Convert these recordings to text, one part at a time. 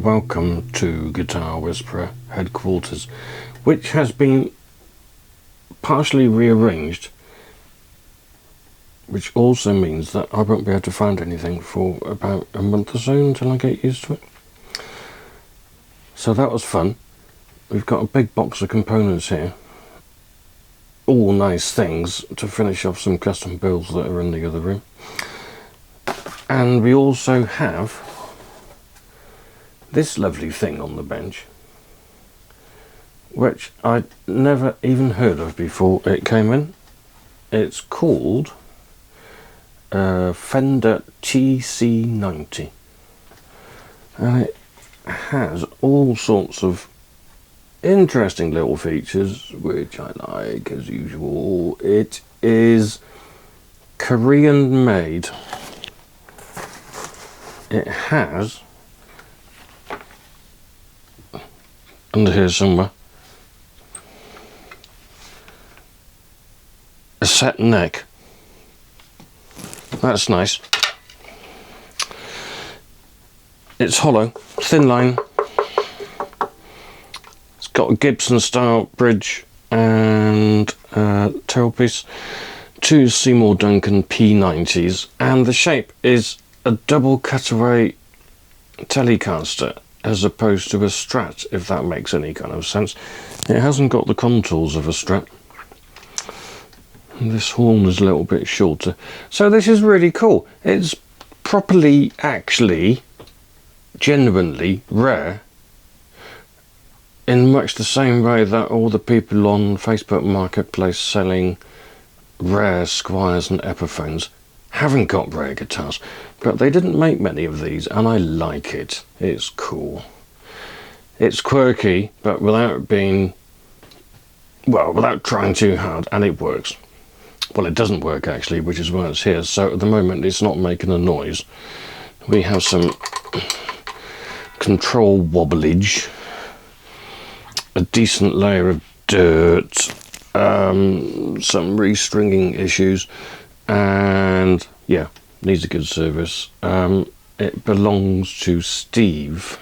welcome to Guitar Whisperer headquarters, which has been partially rearranged, which also means that I won't be able to find anything for about a month or so until I get used to it. So that was fun. We've got a big box of components here, all nice things to finish off some custom builds that are in the other room. And we also have this lovely thing on the bench, which I'd never even heard of before it came in. It's called Fender TC90, and it has all sorts of interesting little features which I like as usual. It is Korean made. It has, under here somewhere, a set neck. That's nice. It's hollow, thin line. It's got a Gibson style bridge and tailpiece, two Seymour Duncan P90s, and the shape is a double cutaway Telecaster as opposed to a Strat, if that makes any kind of sense. It hasn't got the contours of a Strat. And this horn is a little bit shorter. So this is really cool. It's properly, actually, genuinely rare, in much the same way that all the people on Facebook Marketplace selling rare Squires and Epiphones haven't got rare guitars, but they didn't make many of these, and I like it. It's cool. It's quirky, but without being, well, without trying too hard, and it works. Well, it doesn't work actually, which is why it's here. So at the moment it's not making a noise. We have some control wobblage, a decent layer of dirt, some restringing issues, and yeah, needs a good service. It belongs to Steve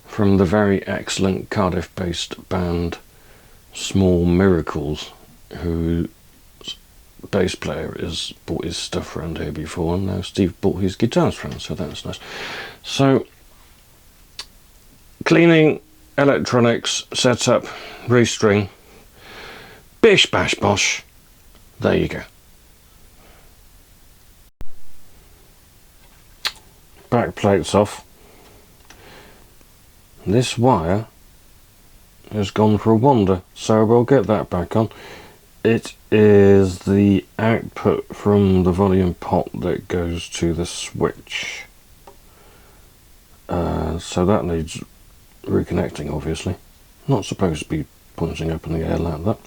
from the very excellent Cardiff-based band Small Miracles, who bass player has bought his stuff around here before, and now Steve bought his guitars from him, so that's nice. So, cleaning, electronics, setup, restring, bish bash bosh, there you go. Back plate's off. This wire has gone for a wander, so we'll get that back on. It is the output from the volume pot that goes to the switch. So that needs reconnecting, obviously. Not supposed to be punching up in the air like that.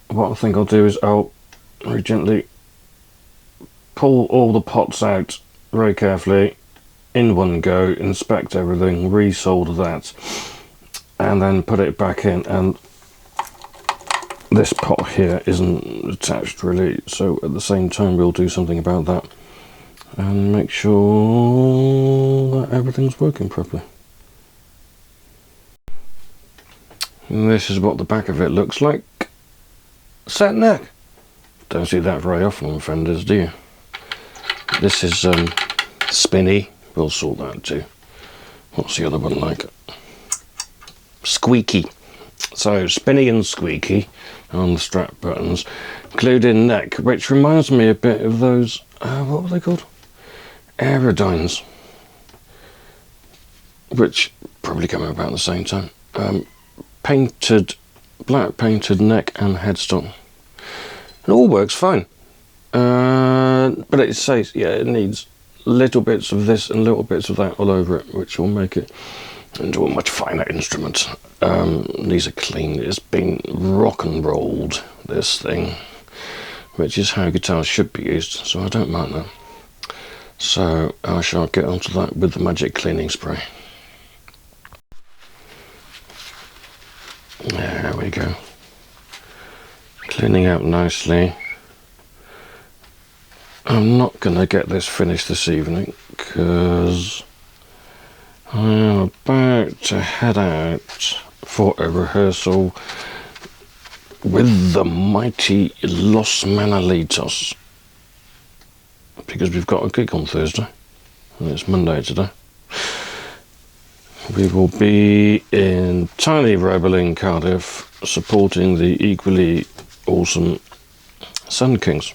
What I think I'll do is I'll very gently pull all the pots out very carefully in one go, inspect everything, resolder that, and then put it back in. And this pot here isn't attached really, so at the same time we'll do something about that and make sure that everything's working properly. And this is what the back of it looks like. Set neck. Don't see that very often on Fenders, do you? This is spinny. We'll sort that too. What's the other one like? Squeaky. So spinny and squeaky on the strap buttons, glued in neck, which reminds me a bit of those, what were they called? Aerodynes, which probably came out about the same time. Painted, black painted neck and headstock. It all works fine, but it says, yeah, it needs little bits of this and little bits of that all over it, which will make it into a much finer instrument. These are clean. It's been rock and rolled, this thing, which is how guitars should be used, so I don't mind that. So I shall get onto that with the magic cleaning spray. There we go. Cleaning out nicely. I'm not going to get this finished this evening because I'm about to head out for a rehearsal with the mighty Los Manalitos, because we've got a gig on Thursday and it's Monday today. We will be in tiny Rebel in Cardiff supporting the equally awesome Sun Kings,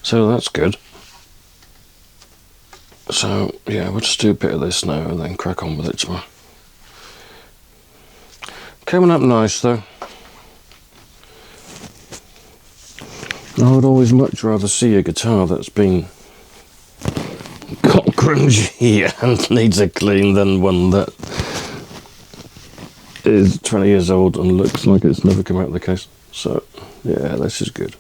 so that's good. So yeah, we'll just do a bit of this now and then crack on with it tomorrow. Coming up nice though. I would always much rather see a guitar that's been got grungy and needs a clean than one that is 20 years old and looks like it's never come out of the case. So yeah, this is good.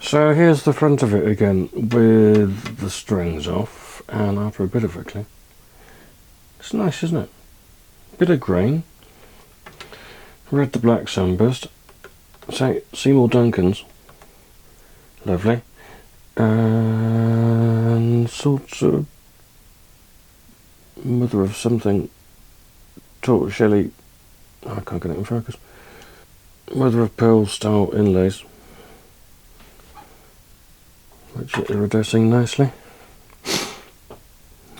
So here's the front of it again with the strings off, and after a bit of a clean. It's nice, isn't it? Bit of grain. Red to black sunburst. Say Seymour Duncan's. Lovely. And sorts of mother of something tortoiseshell. I can't get it in focus. Mother of pearl style inlays, which are iridescing nicely.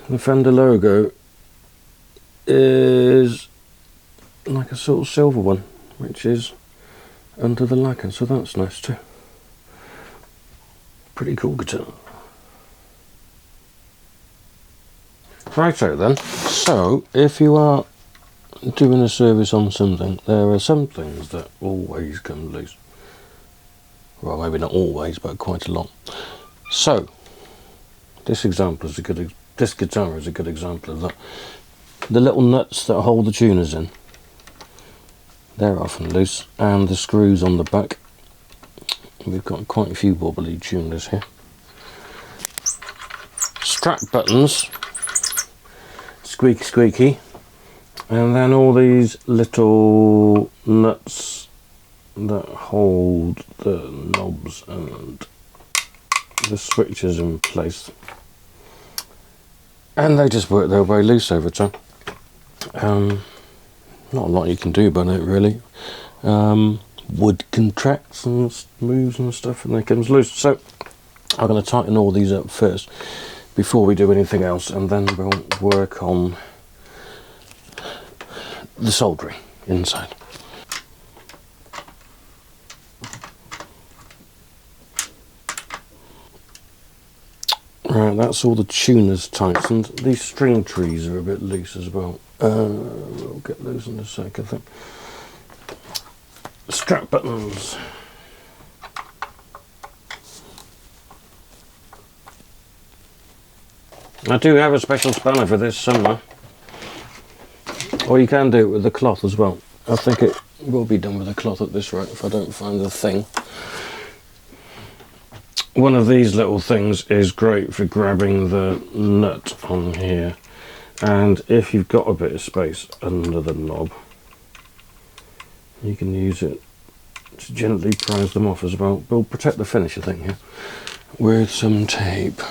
The Fender logo is like a sort of silver one, which is under the lacquer, so that's nice too. Pretty cool guitar. Righto then, so if you are doing a service on something, there are some things that always come loose. Well, maybe not always, but quite a lot. So this example is a good. This guitar is a good example of that. The little nuts that hold the tuners in, they're often loose, and the screws on the back. We've got quite a few wobbly tuners here. Strap buttons, squeaky squeaky, and then all these little nuts that hold the knobs and the switches in place, and they just work their way loose over time. Not a lot you can do about it really. Wood contracts and moves and stuff, and it comes loose. So I'm going to tighten all these up first before we do anything else, and then we'll work on the soldering inside. Right, that's all the tuners tightened. These string trees are a bit loose as well. We'll get those in a sec, I think. Strap buttons. I do have a special spanner for this somewhere. Or you can do it with the cloth as well. I think it will be done with the cloth at this rate if I don't find the thing. One of these little things is great for grabbing the nut on here, and if you've got a bit of space under the knob, you can use it to gently prise them off as well. We'll protect the finish, I think, here with some tape.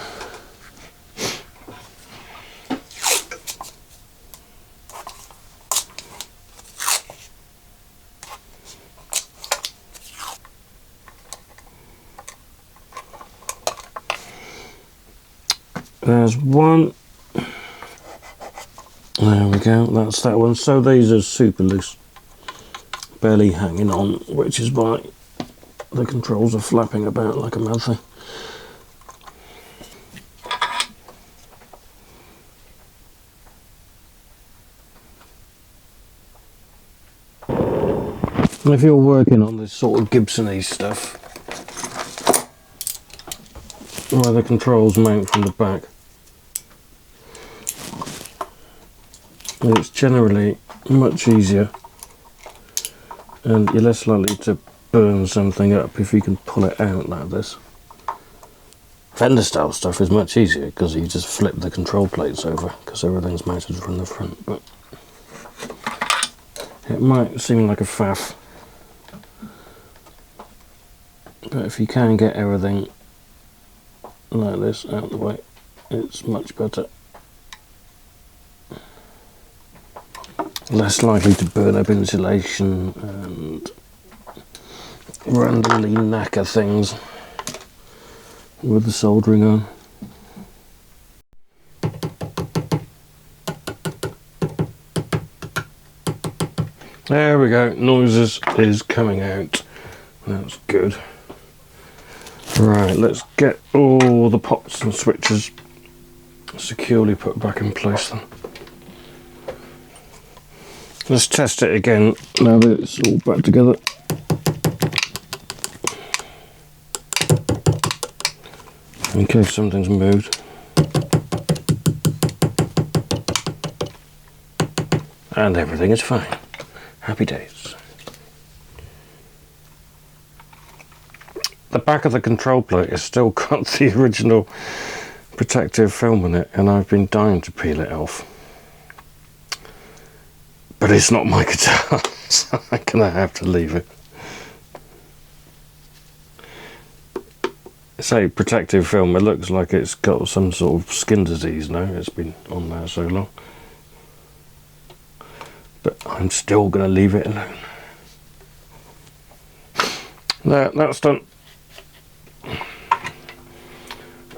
There's one. There we go, that's that one. So these are super loose, barely hanging on, which is why the controls are flapping about like a mad thing. And if you're working on this sort of Gibson-y stuff, where the controls mount from the back, it's generally much easier, and you're less likely to burn something up if you can pull it out like this. Fender style stuff is much easier because you just flip the control plates over because everything's mounted from the front, but it might seem like a faff, but if you can get everything like this out of the way, it's much better. less likely to burn up insulation and randomly knacker things with the soldering on. There we go, noises is coming out. That's good. Right, let's get all the pots and switches securely put back in place then. Let's test it again now that it's all back together. In case something's moved. And everything is fine. Happy days. The back of the control plate has still got the original protective film in it, and I've been dying to peel it off. But it's not my guitar, so I'm gonna have to leave it. Say protective film, it looks like it's got some sort of skin disease now. It's been on there so long. But I'm still gonna leave it alone. There, that's done.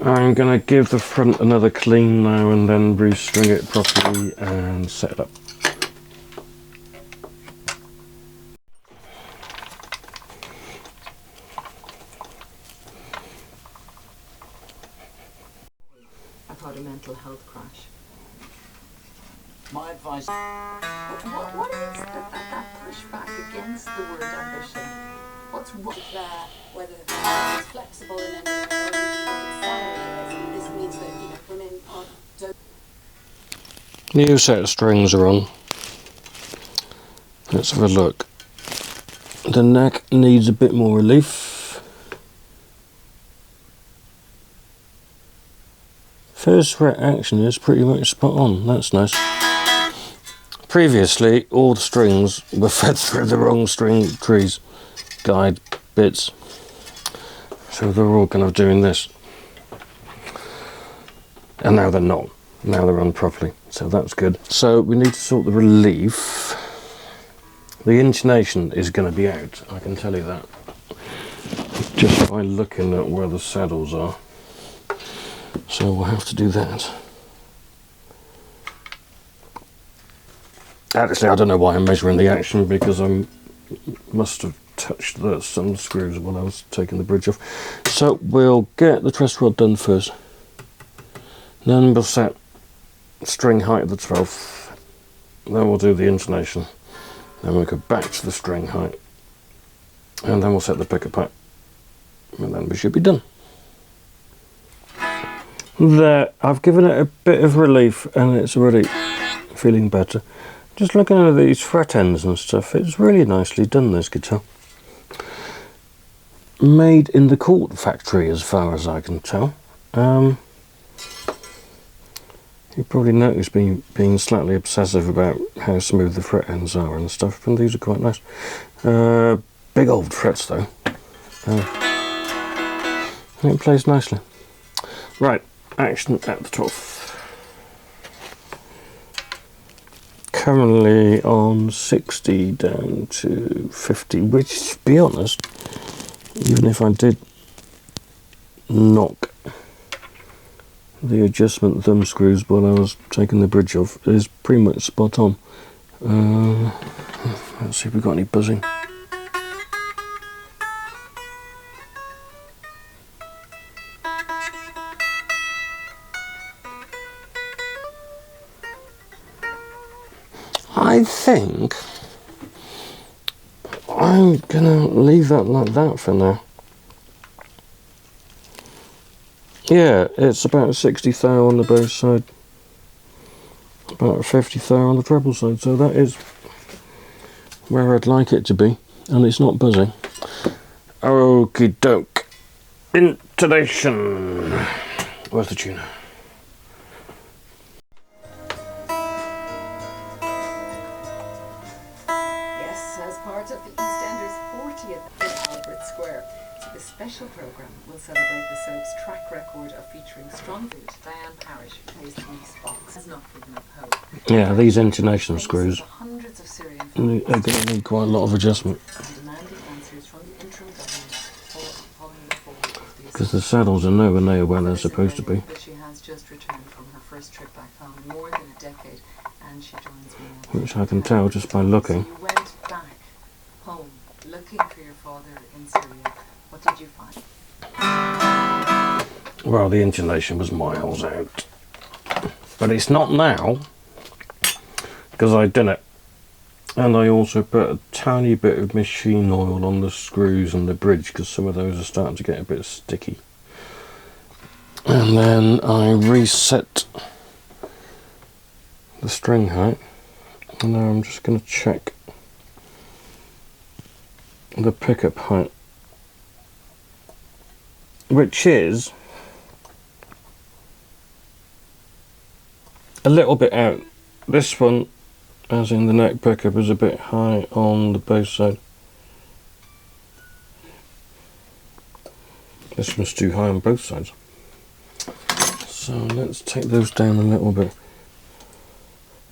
I'm gonna give the front another clean now and then restring it properly and set it up. I've had a mental health crash. My advice. What is that pushback against the word ambition? What's wrong there? Whether it's flexible in any way or indeed what its salary is. This means that women don't. New set of strings are on. Let's have a look. The neck needs a bit more relief. First fret action is pretty much spot on. That's nice. Previously, all the strings were fed through the wrong string trees guide bits, so they're all kind of doing this, and now they're not. Now they're on properly, so that's good. So we need to sort the relief. The intonation is going to be out, I can tell you that, just by looking at where the saddles are. So we'll have to do that. Actually, I don't know why I'm measuring the action, because I must have touched some screws while I was taking the bridge off. So we'll get the truss rod done first. Then we'll set string height of the 12th. Then we'll do the intonation. Then we'll go back to the string height. And then we'll set the picker pipe. And then we should be done. There, I've given it a bit of relief and it's already feeling better. Just looking at these fret ends and stuff, it's really nicely done, this guitar. Made in the Court factory as far as I can tell. You probably noticed me being slightly obsessive about how smooth the fret ends are and stuff, and these are quite nice. Big old frets though. It plays nicely. Right, action at the 12th. Currently on 60 down to 50, which, to be honest, even if I did knock the adjustment thumb screws while I was taking the bridge off, is pretty much spot on. Let's see if we've got any buzzing. I think I'm gonna leave that like that for now. Yeah, it's about a 60 thou on the bass side, about a 50 thou on the treble side, so that is where I'd like it to be, and it's not buzzing. Okie doke. Intonation. Where's the tuner? As part of the EastEnders 40th in Albert Square, the special programme will celebrate the soap's track record of featuring strong food. Diane Parrish, who plays the East Box, has not given up hope. Yeah, these intonation screws Are going to need quite a lot of adjustment. and demanding answers from the interim government following the fall of the Because the saddles are nowhere near where they're supposed to be. But she has just returned from her first trip back home in more than a decade, and she joins me now. Which I can tell just by looking. So you went back home looking for your father in Syria. What did you find? Well, the insulation was miles out. But it's not now, because I done it. And I also put a tiny bit of machine oil on the screws and the bridge, because some of those are starting to get a bit sticky. And then I reset the string height. And now I'm just going to check the pickup height, which is a little bit out. This one, as in the neck pickup, is a bit high on the bass side. This one's too high on both sides. So let's take those down a little bit.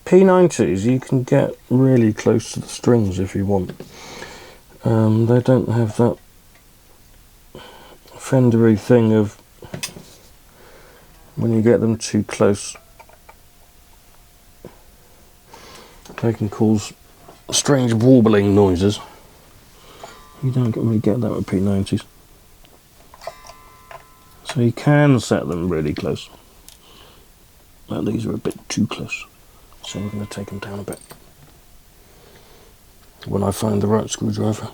P90s, you can get really close to the strings if you want. They don't have that Fendery thing of when you get them too close, they can cause strange warbling noises. You don't really get that with P90s. So you can set them really close. But these are a bit too close. So we're going to take them down a bit when I find the right screwdriver.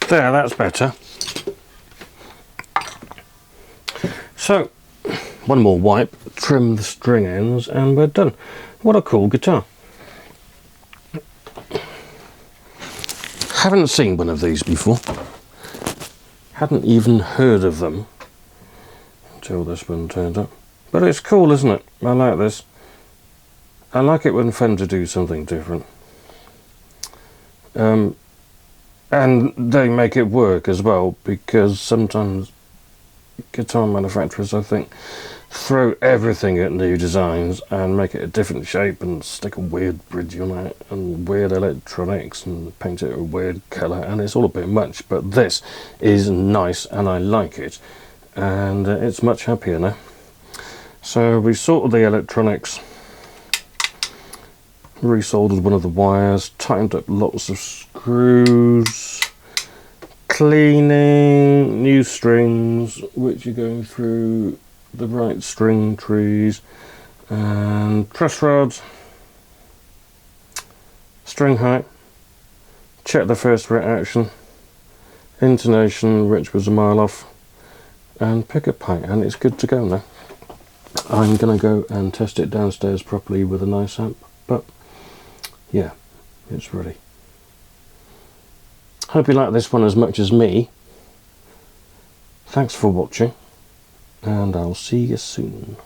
There, that's better. So, one more wipe, trim the string ends, and we're done. What a cool guitar. Haven't seen one of these before. Hadn't even heard of them until this one turned up. But it's cool, isn't it? I like this. I like it when Fender do something different. And they make it work as well, because sometimes guitar manufacturers, I think, throw everything at new designs and make it a different shape and stick a weird bridge on it and weird electronics and paint it a weird colour, and it's all a bit much. But this is nice and I like it, and it's much happier now. So we sorted the electronics, resoldered one of the wires, tightened up lots of screws, cleaning, new strings which are going through the right string trees, and truss rods, string height, check the first fret action, intonation which was a mile off, and pickup height, and it's good to go now. I'm going to go and test it downstairs properly with a nice amp, but yeah, it's ready. Hope you like this one as much as me. Thanks for watching, and I'll see you soon.